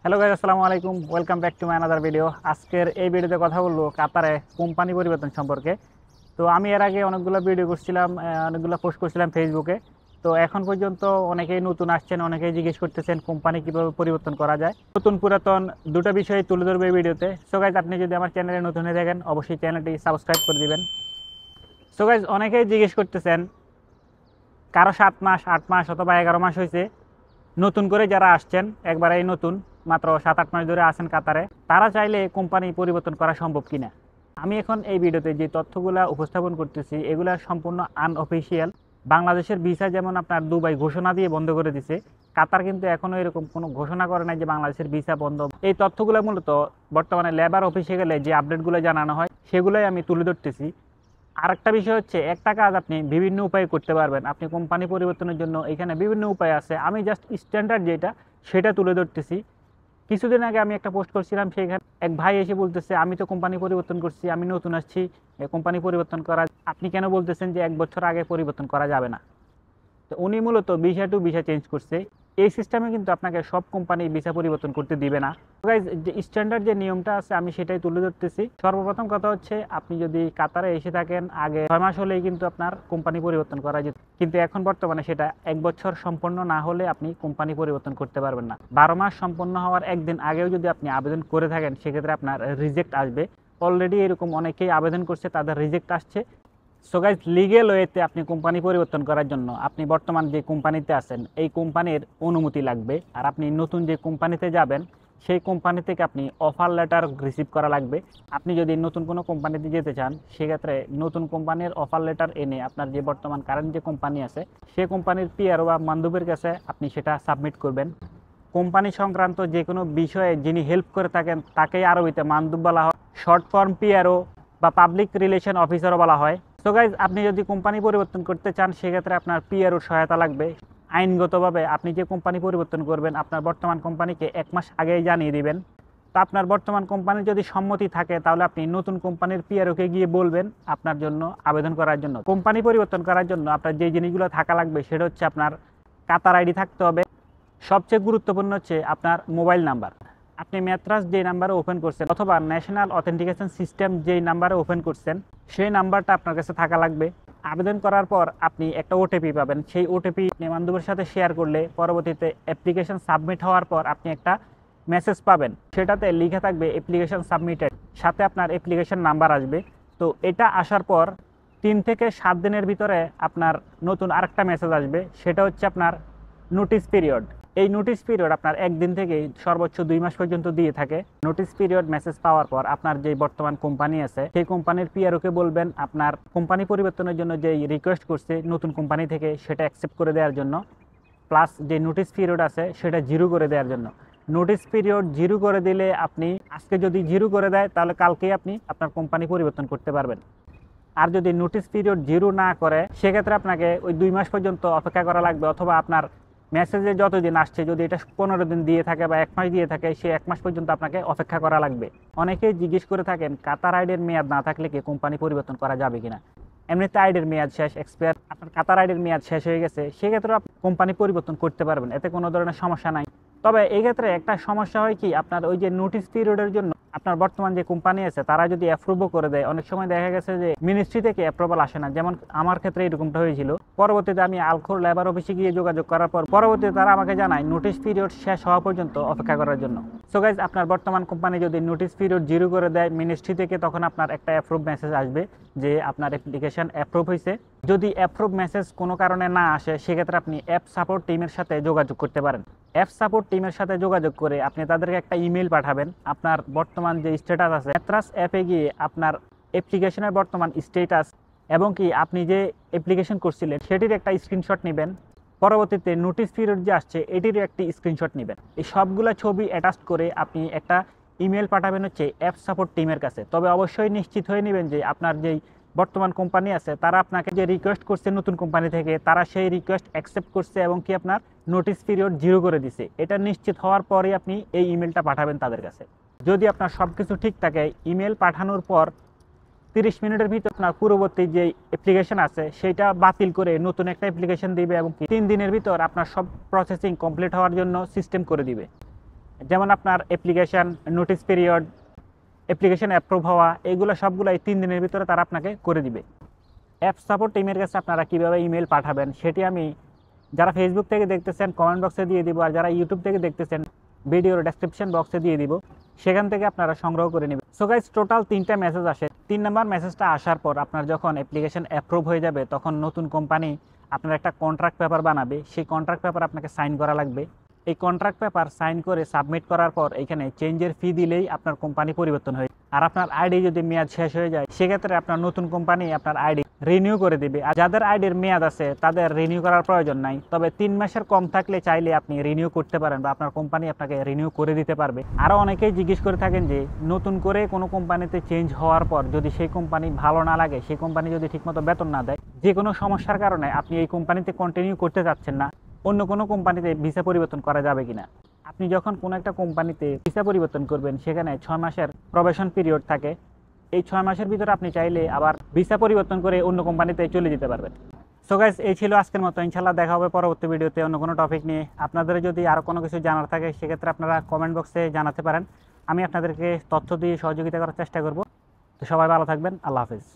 Hello guys, আসসালামু আলাইকুম। Welcome back to my another video. আজকের এই ভিডিওতে কথা বলবো কাতারে কোম্পানি পরিবর্তন সম্পর্কে। তো আমি এর আগে অনেকগুলো ভিডিও করছিলাম, অনেকগুলো পোস্ট করছিলাম ফেসবুকে। তো এখন পর্যন্ত অনেকেই নতুন আসছেন, অনেকেই জিজ্ঞেস করতেছেন কোম্পানি কিভাবে পরিবর্তন করা যায়। নতুন পুরাতন দুটো বিষয় তুলে ধরবে এই ভিডিওতে। সো গাইস, আপনি যদি আমার চ্যানেলে নতুন হয়ে থাকেন অবশ্যই চ্যানেলটি সাবস্ক্রাইব করে দিবেন। সো গাইস, অনেকেই জিজ্ঞেস করতেছেন, কারো 7 মাস, 8 মাস অথবা 11 মাস হয়েছে, নতুন করে যারা আসছেন, একবারে এই নতুন মাত্র 7-8 মাস ধরে আছেন কাতারে, তারা চাইলে কোম্পানি পরিবর্তন করা সম্ভব কিনা। আমি এখন এই ভিডিওতে যে তথ্যগুলা উপস্থাপন করতেছি এগুলা সম্পূর্ণ আনঅফিসিয়াল। বাংলাদেশের ভিসা যেমন আপনার দুবাই ঘোষণা দিয়ে বন্ধ করে দিছে, কাতার কিন্তু এখনো এরকম কোনো ঘোষণা করে নাই যে বাংলাদেশের ভিসা বন্ধ। এই তথ্যগুলো মূলত বর্তমানে লেবার অফিসে গেলে যে আপডেটগুলো জানানো হয় সেগুলোই আমি তুলে ধরতেছি। আরেকটা বিষয় হচ্ছে, একটা কাজ আপনি বিভিন্ন উপায়ে করতে পারবেন। আপনি কোম্পানি পরিবর্তনের জন্য এখানে বিভিন্ন উপায় আছে, আমি জাস্ট স্ট্যান্ডার্ড যেটা সেটা তুলে ধরতেছি। কিছুদিন আগে আমি একটা পোস্ট করছিলাম, সেখানে এক ভাই এসে বলতেছে, আমি তো কোম্পানি পরিবর্তন করছি, আমি নতুন আসছি, কোম্পানি পরিবর্তন করা আপনি কেন বলতেছেন যে 1 বছর আগে পরিবর্তন করা যাবে না। তো উনি মূলত ভিসা টু ভিসা চেঞ্জ করছে। এই সিস্টেমে কিন্তু আপনাকে সব কোম্পানি ভিসা পরিবর্তন করতে দিবে না। গাইজ, যে স্ট্যান্ডার্ড যে নিয়মটা আছে আমি সেটাই তুলে ধরতেছি। সর্বপ্রথম কথা হচ্ছে, আপনি যদি কাতারে এসে থাকেন আগে 6 মাস হলেই কিন্তু আপনার কোম্পানি পরিবর্তন করা যেত, কিন্তু এখন বর্তমানে সেটা 1 বছর সম্পন্ন না হলে আপনি কোম্পানি পরিবর্তন করতে পারবেন না। 12 মাস সম্পন্ন হওয়ার একদিন আগেও যদি আপনি আবেদন করে থাকেন সেক্ষেত্রে আপনার রিজেক্ট আসবে। অলরেডি এরকম অনেকেই আবেদন করছে, তাদের রিজেক্ট আসছে। সো গাইজ, লিগেল ওয়েতে আপনি কোম্পানি পরিবর্তন করার জন্য আপনি বর্তমান যে কোম্পানিতে আছেন এই কোম্পানির অনুমতি লাগবে। আর আপনি নতুন যে কোম্পানিতে যাবেন সেই কোম্পানি থেকে আপনি অফার লেটার রিসিভ করা লাগবে। আপনি যদি নতুন কোনো কোম্পানিতে যেতে চান সেক্ষেত্রে নতুন কোম্পানির অফার লেটার এনে আপনার যে বর্তমান কারেন্ট যে কোম্পানি আছে সে কোম্পানির পিআরও বা মান্ডুবের কাছে আপনি সেটা সাবমিট করবেন। কোম্পানি সংক্রান্ত যে কোনো বিষয়ে যিনি হেল্প করে থাকেন তাকেই আরবিতে মান্ডুব বলা হয়, শর্ট ফর্ম পিআরও বা পাবলিক রিলেশন অফিসারও বলা হয়। সো গাইজ, আপনি যদি কোম্পানি পরিবর্তন করতে চান সেক্ষেত্রে আপনার পিআরওর সহায়তা লাগবে। আইনগতভাবে আপনি যে কোম্পানি পরিবর্তন করবেন আপনার বর্তমান কোম্পানিকে 1 মাস আগেই জানিয়ে দিবেন। তো আপনার বর্তমান কোম্পানির যদি সম্মতি থাকে তাহলে আপনি নতুন কোম্পানির পিআরওকে গিয়ে বলবেন আপনার জন্য আবেদন করার জন্য। কোম্পানি পরিবর্তন করার জন্য আপনার যে জিনিসগুলো থাকা লাগবে সেটা হচ্ছে, আপনার কাতার আইডি থাকতে হবে। সবচেয়ে গুরুত্বপূর্ণ হচ্ছে আপনার মোবাইল নাম্বার। আপনি ম্যাট্রাস যে নাম্বারে ওপেন করছেন অথবা ন্যাশনাল অথেন্টিকেশন সিস্টেম যেই নাম্বারে ওপেন করছেন সেই নাম্বারটা আপনার কাছে থাকা লাগবে। আবেদন করার পর আপনি একটা ওটিপি পাবেন, সেই ওটিপি বান্ধবের সাথে শেয়ার করলে পরবর্তীতে অ্যাপ্লিকেশন সাবমিট হওয়ার পর আপনি একটা মেসেজ পাবেন, সেটাতে লিখে থাকবে অ্যাপ্লিকেশন সাবমিটেড, সাথে আপনার অ্যাপ্লিকেশন নাম্বার আসবে। তো এটা আসার পর 3 থেকে 7 দিনের ভিতরে আপনার নতুন আরেকটা মেসেজ আসবে, সেটা হচ্ছে আপনার নোটিস পিরিয়ড। এই নোটিস পিরিয়ড আপনার 1 দিন থেকে সর্বোচ্চ 2 মাস পর্যন্ত দিয়ে থাকে। নোটিস পিরিয়ড মেসেজ পাওয়ার পর আপনার যে বর্তমান কোম্পানি আছে সেই কোম্পানির পিআরওকে বলবেন আপনার কোম্পানি পরিবর্তনের জন্য যে রিকোয়েস্ট করছে নতুন কোম্পানি থেকে সেটা অ্যাকসেপ্ট করে দেওয়ার জন্য, প্লাস যে নোটিস পিরিয়ড আছে সেটা জিরো করে দেওয়ার জন্য। নোটিস পিরিয়ড জিরো করে দিলে আপনি, আজকে যদি জিরো করে দেয় তাহলে কালকেই আপনি আপনার কোম্পানি পরিবর্তন করতে পারবেন। আর যদি নোটিস পিরিয়ড জিরো না করে সেক্ষেত্রে আপনাকে ওই 2 মাস পর্যন্ত অপেক্ষা করা লাগবে, অথবা আপনার মেসেজে যতদিন আসছে যদি এটা 15 দিন দিয়ে থাকে বা 1 মাস দিয়ে থাকে সেই 1 মাস পর্যন্ত আপনাকে অপেক্ষা করা লাগবে। অনেকেই জিজ্ঞেস করে থাকেন কাতার আইডির মেয়াদ না থাকলে কি কোম্পানি পরিবর্তন করা যাবে কিনা। এমনিতে আইডির মেয়াদ শেষ, এক্সপায়ার, আপনার কাতার আইডির মেয়াদ শেষ হয়ে গেছে, সেক্ষেত্রে আপনি কোম্পানি পরিবর্তন করতে পারবেন, এতে কোনো ধরনের সমস্যা নাই। তবে এই ক্ষেত্রে একটা সমস্যা হয় কি, আপনার ওই যে নোটিস পিরিয়ডের জন্য আপনার বর্তমান যে কোম্পানি আছে তারা যদি অ্যাপ্রুভও করে দেয়, অনেক সময় দেখা গেছে যে মিনিস্ট্রি থেকে অ্যাপ্রুভাল আসে না। যেমন আমার ক্ষেত্রে এরকমটা হয়েছিল। পরবর্তীতে আমি আলখোর লেবার অফিসে গিয়ে যোগাযোগ করার পর পরবর্তীতে তারা আমাকে জানায় নোটিস পিরিয়ড শেষ হওয়া পর্যন্ত অপেক্ষা করার জন্য। সো গাইজ, আপনার বর্তমান কোম্পানি যদি নোটিস পিরিয়ড জিরো করে দেয় মিনিস্ট্রি থেকে, তখন আপনার একটা অ্যাপ্রুভ মেসেজ আসবে যে আপনার অ্যাপ্লিকেশন অ্যাপ্রুভ হয়েছে। যদি অ্যাপ্রুভ মেসেজ কোনো কারণে না আসে সেক্ষেত্রে আপনি অ্যাপ সাপোর্ট টিমের সাথে যোগাযোগ করতে পারেন। অ্যাপ সাপোর্ট টিমের সাথে যোগাযোগ করে আপনি তাদেরকে একটা ইমেল পাঠাবেন আপনার বর্তমান যে স্ট্যাটাস আছে ম্যাট্রাস অ্যাপে গিয়ে আপনার অ্যাপ্লিকেশনের বর্তমান স্ট্যাটাস এবং কি আপনি যে অ্যাপ্লিকেশন করছিলেন সেটির একটা স্ক্রিনশট নেবেন। পরবর্তীতে নোটিস পিরিয়ড যে আসছে এটির একটি স্ক্রিনশট নেবেন। এই সবগুলা ছবি অ্যাটাচ করে আপনি একটা ইমেল পাঠাবেন হচ্ছে অ্যাপ সাপোর্ট টিমের কাছে। তবে অবশ্যই নিশ্চিত হয়ে নেবেন যে আপনার যেই বর্তমান কোম্পানি আছে তারা আপনাকে যে রিকোয়েস্ট করছে নতুন কোম্পানি থেকে তারা সেই রিকোয়েস্ট অ্যাকসেপ্ট করছে এবং কি আপনার নোটিস পিরিয়ড জিরো করে দিছে, এটা নিশ্চিত হওয়ার পরে আপনি এই ইমেলটা পাঠাবেন তাদের কাছে। যদি আপনার সব কিছু ঠিক থাকে, ইমেল পাঠানোর পর 30 মিনিটের ভিতর আপনার পূর্ববর্তী যে অ্যাপ্লিকেশন আছে সেটা বাতিল করে নতুন একটা অ্যাপ্লিকেশন দিবে এবং 3 দিনের ভিতর আপনার সব প্রসেসিং কমপ্লিট হওয়ার জন্য সিস্টেম করে দিবে। যেমন আপনার application notice period, application approve হওয়া, এগুলো সবগুলো এই 3 দিনের ভিতরে তারা আপনাকে করে দিবে। অ্যাপ সাপোর্ট টিমের কাছে আপনারা কীভাবে ইমেল পাঠাবেন সেটি আমি যারা ফেসবুক থেকে দেখতেছেন কমেন্ট বক্সে দিয়ে দিব, আর যারা ইউটিউব থেকে দেখতেছেন ভিডিওর ডেসক্রিপশন বক্সে দিয়ে দিব, সেখান থেকে আপনারা সংগ্রহ করে নেবেন। সো গাইস, টোটাল 3টা মেসেজ আসে। 3 নম্বর মেসেজটা আসার পর আপনার যখন অ্যাপ্লিকেশন অ্যাপ্রুভ হয়ে যাবে তখন নতুন কোম্পানি আপনার একটা কন্ট্রাক্ট পেপার বানাবে। সেই কন্ট্রাক্ট পেপার আপনাকে সাইন করা লাগবে। এই কন্ট্রাক্ট পেপার সাইন করে সাবমিট করার পর এখানে চেঞ্জের ফি দিলেই আপনার কোম্পানি পরিবর্তন হয়ে, আর আপনার আইডি যদি মেয়াদ শেষ হয়ে যায় সেক্ষেত্রে আপনার নতুন কোম্পানি আপনার আইডি রিনিউ করে দিবে। আর যাদের আইডির মেয়াদ আছে তাদের রিনিউ করার প্রয়োজন নাই, তবে 3 মাসের কম থাকলে চাইলে আপনি রিনিউ করতে পারেন বা আপনার কোম্পানি আপনাকে রিনিউ করে দিতে পারবে। আরও অনেকেই জিজ্ঞেস করে থাকেন যে নতুন করে কোনো কোম্পানিতে চেঞ্জ হওয়ার পর যদি সেই কোম্পানি ভালো না লাগে, সেই কোম্পানি যদি ঠিকমতো বেতন না দেয়, যে কোনো সমস্যার কারণে আপনি এই কোম্পানিতে কন্টিনিউ করতে যাচ্ছেন না, অন্য কোনো কোম্পানিতে ভিসা পরিবর্তন করা যাবে কিনা। আপনি যখন কোনো একটা কোম্পানিতে ভিসা পরিবর্তন করবেন সেখানে 6 মাসের প্রবেশন পিরিয়ড থাকে। এই 6 মাসের ভিতরে আপনি চাইলে আবার ভিসা পরিবর্তন করে অন্য কোম্পানিতে চলে যেতে পারবেন। সো গাইস, এই ছিল আজকের মতো। ইনশাল্লাহ দেখা হবে পরবর্তী ভিডিওতে অন্য কোনো টপিক নিয়ে। আপনাদের যদি আরও কোনো কিছু জানার থাকে সেক্ষেত্রে আপনারা কমেন্ট বক্সে জানাতে পারেন। আমি আপনাদেরকে তথ্য দিয়ে সহযোগিতা করার চেষ্টা করব। তো সবাই ভালো থাকবেন। আল্লাহ হাফিজ।